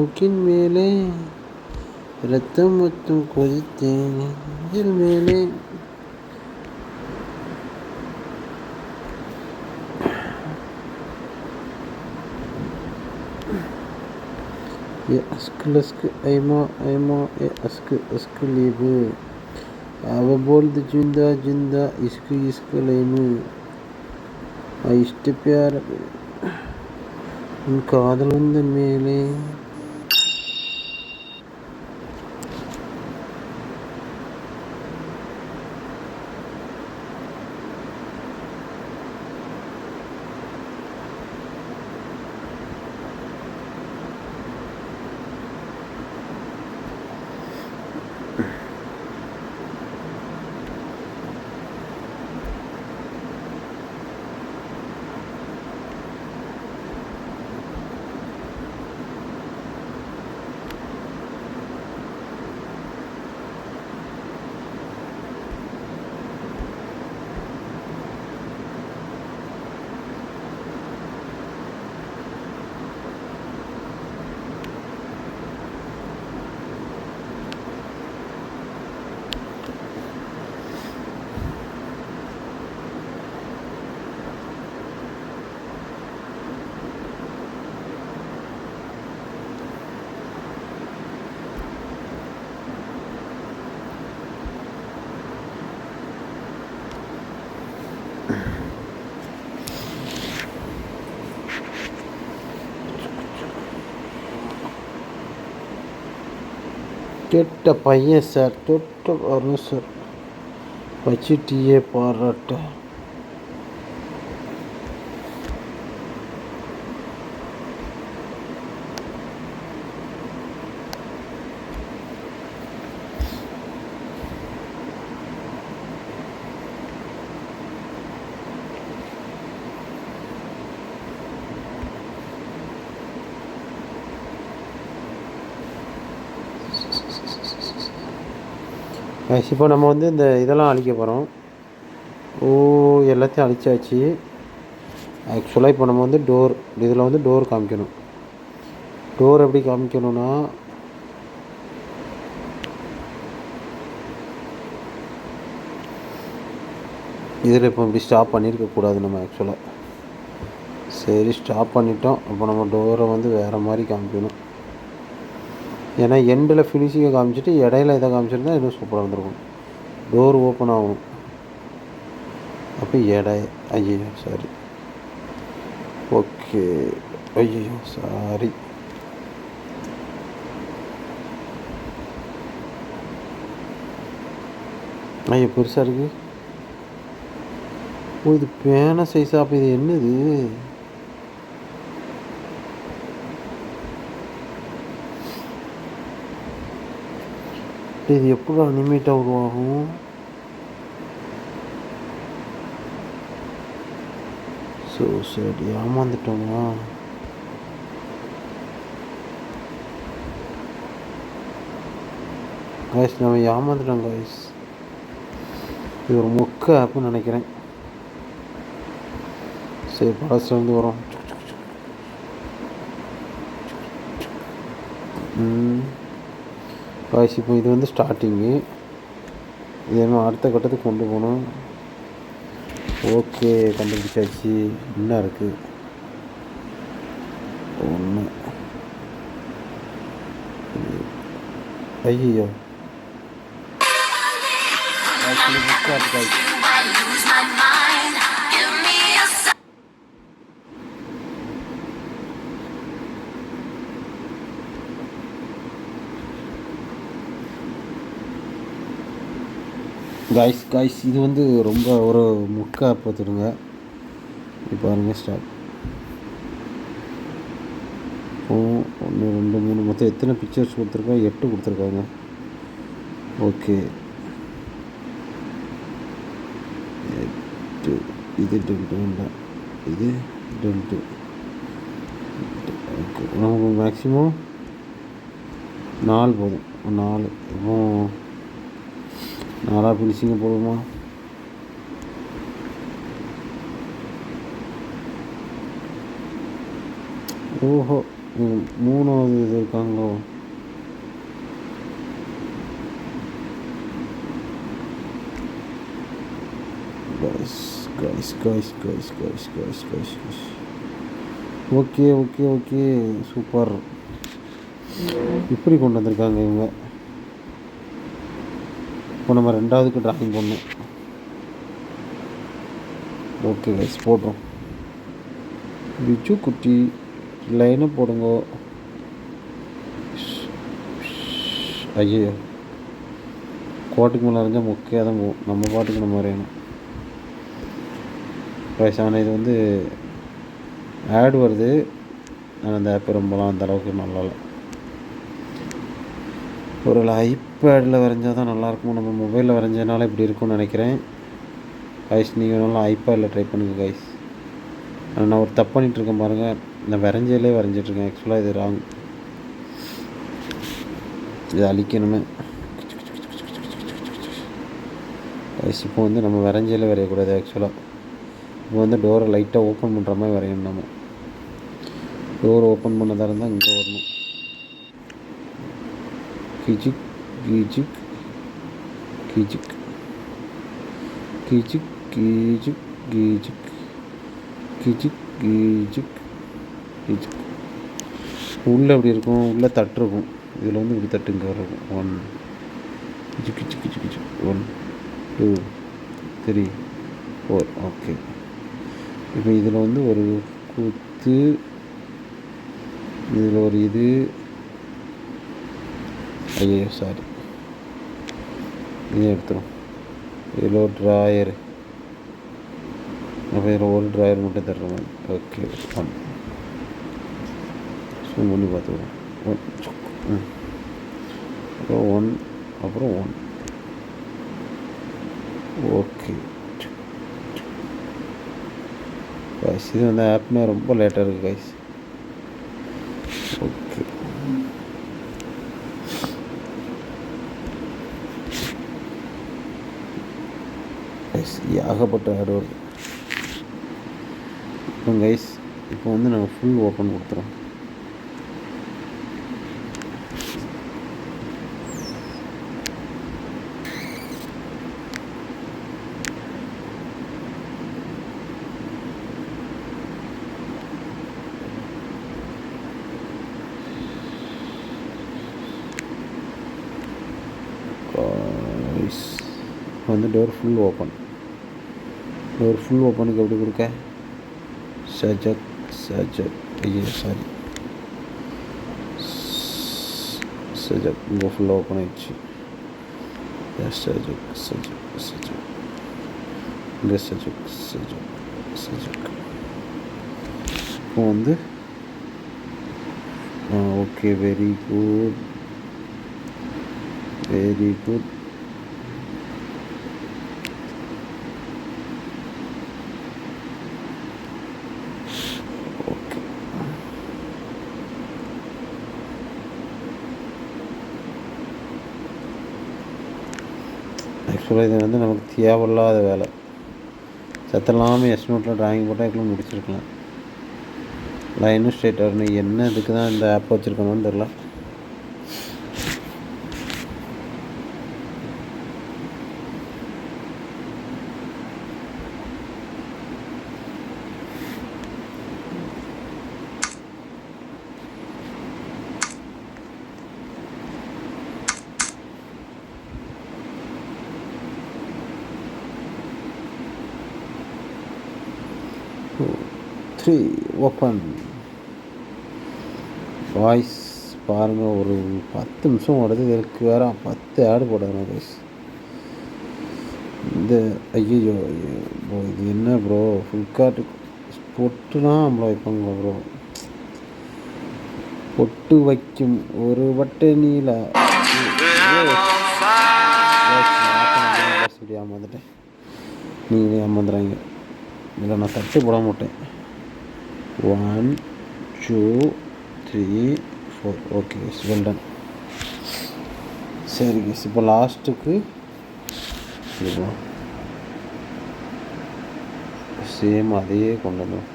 மூக்கின் மேலே ரத்தம் மொத்தம் கொதித்தேன் நெஞ்சில் மேலே ये अस्क लस्क ऐमा ऐमा ये अस्क अस्क लीबू அவ போல்து ஜிந்தா ஜிந்தா இஸ்கு இஸ்கு லைமு இஷ்ட பியார உன் காதல் வந்த மேலே கெட்ட பையன் சார் தொட்ட வரும் சார் வச்சுட்டியே பாராட்ட இப்போ நம்ம வந்து இந்த இதெல்லாம் அழிக்க போகிறோம். எல்லாத்தையும் அழிச்சாச்சு. ஆக்சுவலாக இப்போ நம்ம வந்து டோர் இதில் வந்து டோர் காமிக்கணும். டோர் எப்படி காமிக்கணும்னா இதில் இப்போ இப்படி ஸ்டாப் பண்ணியிருக்கக்கூடாது நம்ம ஆக்சுவலாக. சரி ஸ்டாப் பண்ணிட்டோம். இப்போ நம்ம டோரை வந்து வேறு மாதிரி காமிக்கணும். ஏன்னா எண்டில் ஃபினிஷிங்கை காமிச்சிட்டு இடையில இதை காமிச்சிருந்தா இன்னும் சூப்பராக இருந்திருக்கும். டோர் ஓப்பன் ஆகணும். அப்போ ஐயோ சாரி, ஓகே, ஐயோ சாரி. ஐயோ பெருசாக இருக்குது. இது பேனா சைஸா? அப்போ இது என்னது? இது எப்படி அனிமேட்டாக உருவாகும்? ஸோ சரி ஏமாந்துட்டோமா? காய்ஸ் நம்ம ஏமாந்துட்டோம் காய்ஸ். இது ஒரு மொக்க ஆப்புன்னு நினைக்கிறேன். சரி பழசுலேருந்து வரும். காய்ஸ் இப்போ இது வந்து ஸ்டார்டிங்கு. இது என்ன அடுத்த கட்டத்துக்கு கொண்டு போகணும். ஓகே கண்டுபிடிச்சாச்சு. என்ன இருக்குது? ஒன்று. ஐயோ காய்ஸ் இது வந்து ரொம்ப ஒரு முக்கா பார்த்துடுங்க. இப்போ பாருங்க ஸ்டார்ட். 1 2 3 மொத்தம் எத்தனை பிக்சர்ஸ் கொடுத்துருக்காங்க? 8 கொடுத்துருக்காங்க. ஓகே 8. இது 2 வேண்டாம், இது 2. ஓகே நமக்கு மேக்ஸிமம் 4 போதும். 4 இப்போ 4 ஃபினிஷிங்க போடுமா? ஓஹோ மூணாவது இது இருக்காங்களோ. Okay okay okay super. இப்படி கொண்டு வந்திருக்காங்க இவங்க. இப்போ நம்ம ரெண்டாவதுக்கு ட்ராயிங் பண்ணணும். ஓகே கைஸ் போடுறோம். பிஜு குட்டி லைனை போடுங்க. ஐயோ கோட்டுக்கு மேலே வரைஞ்சால் முக்கியாக தான் போகும். நம்ம பாட்டுக்கு நம்ம வரையணும் கைஸ். ஆனால் இது வந்து ஆட் வருது. ஆனால் அந்த ஆப் ரொம்பலாம் அந்தளவுக்கு நல்லா இல்லை. ஒரு ஐபேடில் வரைஞ்சால் தான் நல்லாயிருக்கும். நம்ம மொபைலில் வரைஞ்சதுனால இப்படி இருக்கும்னு நினைக்கிறேன் கைஸ். நீங்கள் வேணாலும் ஐபேடில் ட்ரை பண்ணுங்கள் கைஸ். ஆனால் நான் ஒரு தப்பு பண்ணிகிட்ருக்கேன் பாருங்கள். நான் வரைஞ்சதிலே வரைஞ்சிட்ருக்கேன். ஆக்சுவலாக இது ராங். இது அழிக்கணுமே கைஸ். இப்போ வந்து நம்ம வரைஞ்சதிலே வரையக்கூடாது. ஆக்சுவலாக இப்போ வந்து டோரை லைட்டாக ஓப்பன் பண்ணுற மாதிரி வரையணும். நம்ம டோர் ஓப்பன் பண்ணதாக இருந்தால் இங்கே வரணும். கிஜிக் கிஜிக் கிஜிக் கிஜிக் கிஜிக் கிஜிக் கிஜிக் கிஜிக் கிஜிக். உள்ளே அப்படி இருக்கும். உள்ளே தட்டு இருக்கும். இதில் வந்து இப்படி தட்டு இங்கே இருக்கும். 1 கிஜிக் கிஜிக் கிஜிக் கிஜிக் 1 2 3 4. ஓகே. இப்போ இதில் வந்து ஒரு குத்து, இதில் ஒரு இது. ஐயோ சாரி, இதை எடுத்துரும். இதில் ஒரு ட்ராயரு. அப்போ இதில் ஒரு ட்ராயர் மட்டும் தர்ற மாதிரி. ஓகே 1 ஜூம் பண்ணி பார்த்துக்கலாம். 1 அப்புறம் 1 அப்புறம் 1. Okay guys. இது வந்து ஆப்னா ரொம்ப லேட்டாக இருக்குது கைஸ். ஓகே கைஸ் ஏகப்பட்ட ஆட் வருது. இப்போ கைஸ் இப்போ வந்து நம்ம ஃபுல் ஓப்பன் கொடுத்துறோம். வந்து door full open. Door full ஓப்பனுக்கு எப்படி கொடுக்க? சஜக் சஜக். ஐயோ சாரி, சஜக். இங்கே ஃபுல்லாக ஓப்பன் ஆகிடுச்சு. சஜக் சஜக் சஜக். இங்கே சஜக் சஜக் சஜக். இப்போ வந்து okay very good very good. ஆக்சுவலாக இது வந்து நமக்கு தேவையில்லாத வேலை. சத்தலாமல் எஸ் நோட்டில் ட்ராயிங் போட்டால் எல்லாம் முடிச்சிருக்கலாம். லைனும் ஸ்ட்ரெயிட் வரணும். என்ன இதுக்கு தான் இந்த ஆப் வச்சுருக்கணும்னு தெரில. ஓப்பன் வாய்ஸ் பாருங்கள். ஒரு 10 நிமிஷம் வருது. இதுக்கு வேறு 10 ஆடு போடணும் கைஸ். இந்த ஐயோ ப்ரோ இது என்ன ப்ரோ? ஃப்ளிப்கார்ட்டு பொட்டுனா நம்மளை வைப்பாங்க ப்ரோ. பொட்டு வைக்கும் ஒரு வட்ட நீல ஏமாந்துட்டேன். நீங்களே ஏமாந்துறாங்க. இல்லை நான் தட்டு போட மாட்டேன். 1 2 3 4. Okay well done. சரி கேஸ். இப்போ லாஸ்ட்டுக்கு சேம் அதையே கொண்டு வந்தோம்.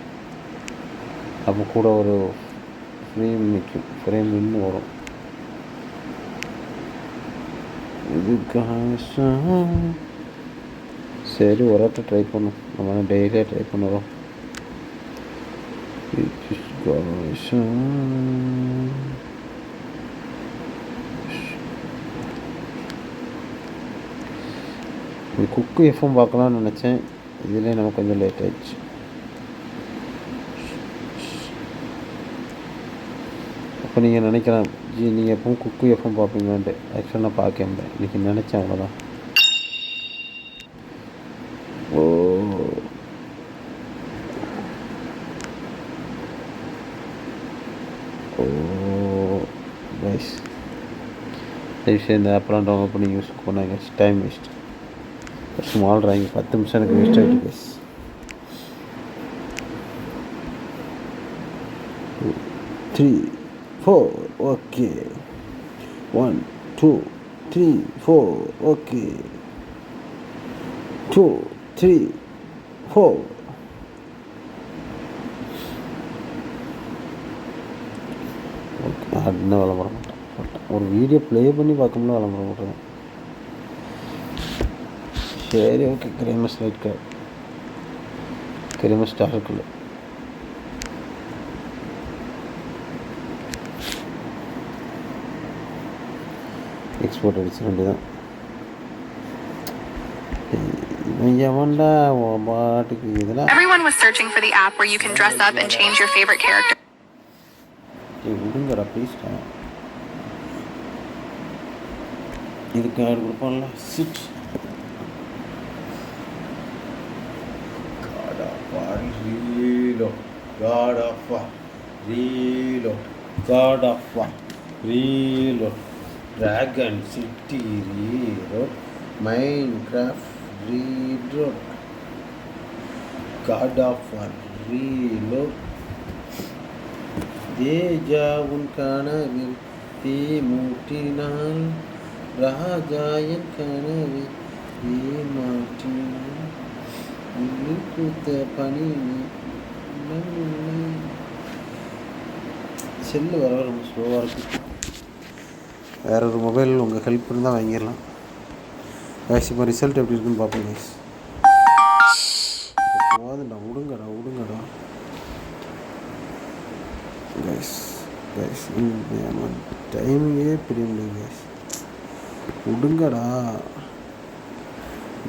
அப்போ கூட ஒரு ஃப்ரேம் நிற்கும், ஃப்ரேம் நின்று வரும். இதுக்காக சரி ஒரு வாட்டி ட்ரை பண்ணும், நம்ம டெய்லியாக ட்ரை பண்ணுறோம். குக்கு எஃப்எம் பார்க்கலான்னு நினச்சேன், இதுலேயே நமக்கு கொஞ்சம் லேட் ஆயிடுச்சு. அப்போ நீங்கள் நினைக்கலாம் ஜி நீங்கள் எப்பவும் குக்கு எஃப்எம் பார்ப்பீங்களான்ட்டு. ஆக்சுவலாக நான் பார்க்க முடியல, இன்றைக்கி நினச்சேன் அவ்வளோதான். ஓ ஓ கைஸ், தயவுசெய்து இந்த ஆப்லாம் டவுன்லோட் பண்ணி யூஸ் பண்ணாங்க. Time waste. ஸ்மால் ட்ராயிங் 10 நிமிஷம் எனக்கு வேஸ்ட் ஆகிட்டு கைஸ். 3 4 okay, 1 2 3 4 okay, 2 3 4. ஓகே, இன்னும் விளம்பரம் மாட்டேன். ஒரு வீடியோ ப்ளே பண்ணி பார்க்கும்போது விளம்பரம் போட்டுருவேன். சரி okay, Cramer's light card, Cramer's star இருக்குல்ல, எக்ஸ்போர்ட் அடிச்சு வேண்டியதான். எவன்டா பாட்டுக்கு இதெல்லாம். Everyone was searching for the app where you can dress up and change your favorite character. விடுங்கடா ப்ளீஸ்டா, இதுக்கு ஆட் கொடுப்பான்ல. சிட் God of War, reload, God of War, reload, Dragon City, reload, Minecraft, reload, God of War, reload. Teja உன் கனவில் தீ மூட்டினான், ராஜா என் கனவில் தீ மாற்றினான், பூத்த பனி. செல்லு வர ரொம்ப ஸ்லோவாக இருக்குது. வேறு ஒரு மொபைல் உங்கள் ஹெல்ப் இருந்தால் வாங்கிடலாம். கேஷ் இப்போ ரிசல்ட் எப்படி இருக்குன்னு பார்ப்போம் கேஷ். போதுண்டா, விடுங்கடா கேஷ். கேஷ் டைமிங்கே பெரிய முடியும் கேஷ், விடுங்கடா.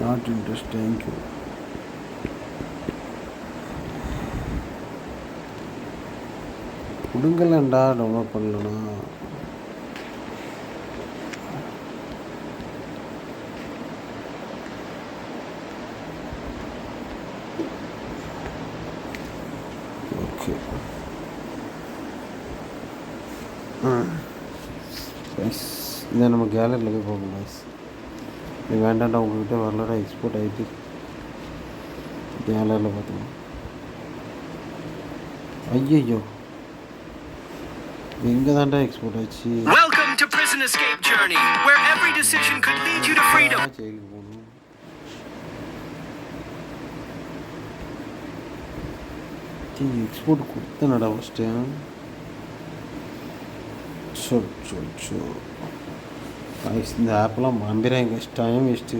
Not interest, thank you. கொடுங்கலண்டா, டவுன்லோட் பண்ணலண்ணா. ஓகே கைஸ், இதை நம்ம கேலரியில் போய் பார்ப்போம் கைஸ். இது வேண்டாண்டா, உங்கள்கிட்ட வரலடா, எக்ஸ்போர்ட் ஆகிட்டு கேலரியில் பார்த்துக்கலாம். ஐயோ, எங்கே தான்டா எக்ஸ்போர்ட் ஆச்சு? Welcome to Prison Escape Journey, where every decision could lead you to freedom. ஜெயிலுக்கு போகணும். எக்ஸ்போர்ட் கொடுத்தனடா ஃபஸ்ட்டு. சொல் இந்த ஆப்பெல்லாம் மறந்துடுறேன், டைம் வேஸ்ட்டு.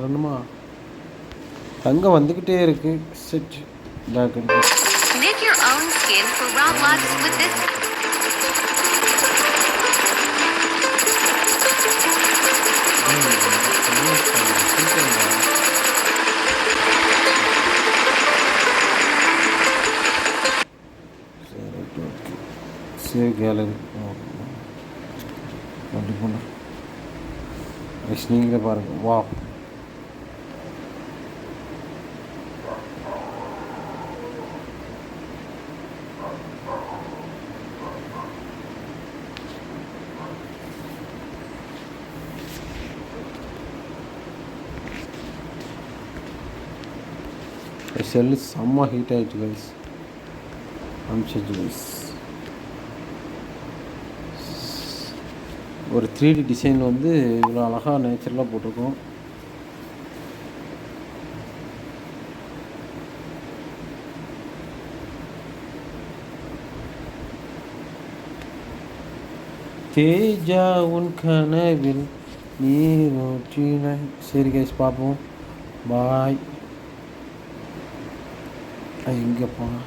வரணுமா? தங்கம் வந்துக்கிட்டே இருக்கு. செட் பேக் எடுத்து Knit your own skin for round locks with this. Save gallery அப்படி பண்ண நீங்களே பாருங்கள். வா செல்லு செம்ம ஹீட் ஆகிடுச்சு கைஸ். அனுப்பிச்சு கைஸ். ஒரு 3D டிசைன் வந்து இவ்வளோ அழகாக நேச்சுரலாக போட்டிருக்கோம். தேஜா உன் கனவில் நீரோற்றினாய். சரி கைஸ் பார்ப்போம். பாய். எங்கே போனால்